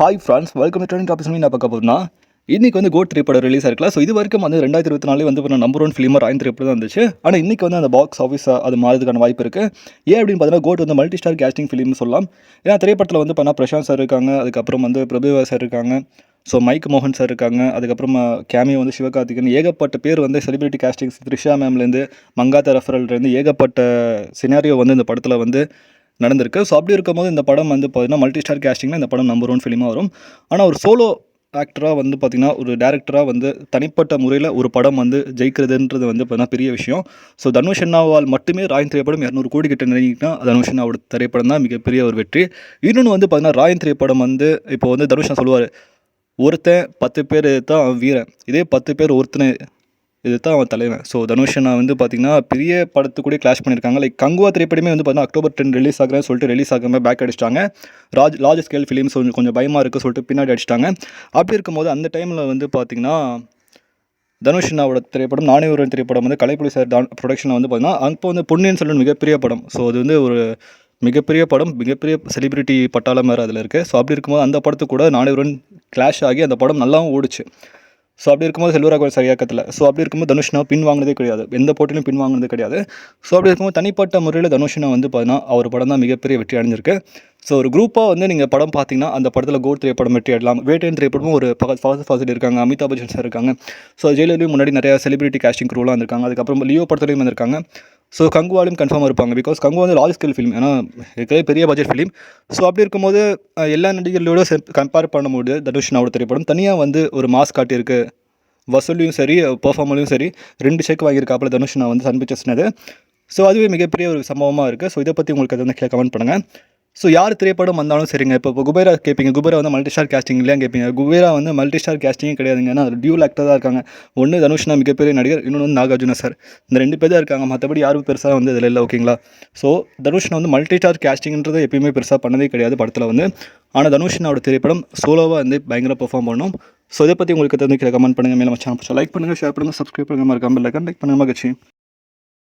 Hi friends, welcome to trending topics. என்ன பார்க்க போகிறோம்னா, இன்றைக்கி வந்து கோட் 3 படம் ரிலீஸ் ஆயிருக்கலாம். ஸோ இது வரைக்கும் வந்து 2024 வந்து நம்பர் 1 ஃபிலிமாக ராயன் 3 தான் இருந்துச்சு. ஆனால் இன்றைக்கி வந்து அந்த பாக்ஸ் ஆஃபீஸாக அது மாறதுக்கான வாய்ப்பு இருக்குது. ஏன் அப்படின்னு பார்த்தீங்கன்னா, கோட் வந்து மல்டி ஸ்டார் கேஸ்டிங் ஃபிலிம்னு சொல்லலாம். ஏன்னா திரைப்படத்தில் வந்து பார்த்தா பிரசாந்த் சார் இருக்காங்க, அதுக்கப்புறம் வந்து பிரபுதேவா சார் இருக்காங்க, ஸோ மைக் மோகன் சார் இருக்காங்க, அதுக்கப்புறமா கேமியோ வந்து சிவகார்த்திகேயன், ஏகப்பட்ட பேர் வந்து செலிபிரிட்டி கேஸ்டிங்ஸ், த்ரிஷா மேம்லேருந்து மங்காத்தா ரெஃபரல்லேருந்து ஏகப்பட்ட சினாரியோ வந்து இந்த படத்தில் வந்து நடந்திருக்கு. ஸோ அப்படி இருக்கும்போது இந்த படம் வந்து பார்த்தீங்கன்னா மல்டி ஸ்டார் கேஸ்டிங்கில் இந்த படம் நம்பர் 1 ஃபிலிமாக வரும். ஆனால் ஒரு சோலோ ஆக்டராக வந்து பார்த்திங்கன்னா, ஒரு டேரக்டராக வந்து தனிப்பட்ட முறையில் ஒரு படம் வந்து ஜெயிக்கிறதுன்றது வந்து பார்த்தீங்கன்னா பெரிய விஷயம். ஸோ தனுஷ் அண்ணாவால் மட்டுமே ராயன் திரைப்படம் 200 கோடி கிட்ட நெருங்கினா தனுஷ் அண்ணாவோட திரைப்படம் தான் மிகப்பெரிய ஒரு வெற்றி. இன்னொன்று வந்து பார்த்தீங்கன்னா, ராயன் திரைப்படம் வந்து இப்போ வந்து தனுஷ் சொல்லுவார், ஒருத்தன் 10 பேர் தான் அவன் வீரன், இதே 10 பேர் ஒருத்தனை இது தான் அவன் தலைவன். ஸோ தனுஷ் அண்ணா வந்து பார்த்திங்கன்னா பெரிய படத்து கூட கிளாஷ் பண்ணியிருக்காங்க. லைக் கங்குவா திரைப்படமே வந்து பார்த்தீங்கன்னா October 10 ரிலீஸ் ஆகிறேன்னு சொல்லிட்டு ரிலீஸ் ஆகாமல் பேக் அடிச்சிட்டாங்க. லார்ஜ் ஸ்கேல் ஃபிலிம்ஸ் கொஞ்சம் பயமாக இருக்குது சொல்லிட்டு பின்னாடி அடிச்சிட்டாங்க. அப்படி இருக்கும்போது அந்த டைமில் வந்து பார்த்திங்கன்னா தனுஷ் அண்ணாவோட திரைப்படம் நானே ஒரு திரைப்படம் வந்து கலைப்புலி சார் ப்ரொடக்ஷனில் வந்து பார்த்திங்கன்னா அப்போ வந்து பொன்னியின் செல்வன் மிகப்பெரிய படம். ஸோ அது வந்து ஒரு மிகப்பெரிய படம், மிகப்பெரிய செலிபிரிட்டி பட்டாளம் வேறு அதில் இருக்குது. ஸோ அப்படி இருக்கும்போது அந்த படத்துக்கு கூட நானே ஒரு கிளாஷ் ஆகி அந்த படம் நல்லாவும் ஓடிச்சு. ஸோ அப்படி இருக்கும்போது செல்வராகவன் சார் இயக்கத்தில். ஸோ அப்படி இருக்கும்போது தனுஷ்னா பின் வாங்கினதே கிடையாது, எந்த போட்டியிலும் பின் வாங்கினது கிடையாது. ஸோ அப்படி இருக்கும்போது தனிப்பட்ட முறையில் தனுஷ்னா வந்து பார்த்தீங்கன்னா அவர் படம் தான் மிகப்பெரிய வெற்றி அடைஞ்சிருக்கு. ஸோ ஒரு குரூப்பாக வந்து நீங்கள் படம் பார்த்தீங்கன்னா அந்த படத்தில் கோட் திரைப்படம் வெற்றி அடையலாம். வேட்டையன் திரைப்படமும் ஒரு ஃபாசில் இருக்காங்க, அமிதாப் பச்சன் சார் இருக்காங்க. ஸோ ஜெயிலர்லையும் முன்னாடி நிறையா செலிபிரிட்டி கேஸ்டிங் குரூலாம் இருந்திருக்காங்க. அதுக்கப்புறம் லியோ படத்துலையும் வந்திருக்காங்க. ஸோ கங்குவாலையும் கன்ஃபார்மாக இருப்பாங்க. பிகாஸ் கங்குவா வந்து லார்ஜ் ஸ்கேல் ஃபிலிம், ஏன்னா இருக்கிற பெரிய பட்ஜெட் ஃபிலிம். ஸோ அப்படி இருக்கும்போது எல்லா நடிகர்களோட கம்பேர் பண்ணும்போது தனுஷ்னாவோட திரைப்படம் தனியாக வந்து ஒரு மாஸ் காட்டியிருக்கு. வசூலையும் சரி, பெர்ஃபார்மன்லையும் சரி 2 செக் வாங்கியிருக்காப்புல தனுஷ் நான் வந்து சன் பிக்சர்ஸ்னது. ஸோ அதுவே மிகப்பெரிய ஒரு சம்பவமாக இருக்குது. ஸோ இதை பற்றி உங்களுக்கு அது வந்து கமெண்ட் பண்ணுங்கள். ஸோ யார் திரைப்படம் வந்தாலும் சரிங்க. இப்போ குபேரா கேட்பீங்க, குபேரா வந்து மல்டி ஸ்டார் கேஸ்டிங் இல்லையா கேட்பீங்க. குபேரா வந்து மல்டி ஸ்டார் கேஸ்டிங்கே கிடையாதுங்க. ஏன்னா அது டியூல் ஆக்டர் தான் இருக்காங்க. ஒன்று தனுஷ்னா மிகப்பெரிய நடிகர், இன்னொன்று வந்து நாகார்ஜுனா சார். இந்த 2 பேர் தான் இருக்காங்க, மற்றபடி யாரும் பெருசாக வந்து இதில் இல்லை. ஓகேங்களா? ஸோ தனுஷ்னா வந்து மல்டி ஸ்டார் கேஸ்டிங்கிறது எப்பயுமே பெருசாக பண்ணதே கிடையாது படத்தில் வந்து. ஆனால் தனுஷ்னாவோட திரைப்படம் சோலோவாக வந்து பயங்கர பெர்ஃபார்ம் பண்ணணும். ஸோ இதை பற்றி உங்களுக்கு தெரிஞ்சு கமெண்ட் பண்ணுங்கள். மேலே சேனல் லைக் பண்ணுங்கள், ஷேர் பண்ணுங்கள், சப்ஸ்கிரைப் பண்ணுங்கள், மறக்காமல் லைக் பண்ணுங்கள். மகிழ்ச்சி.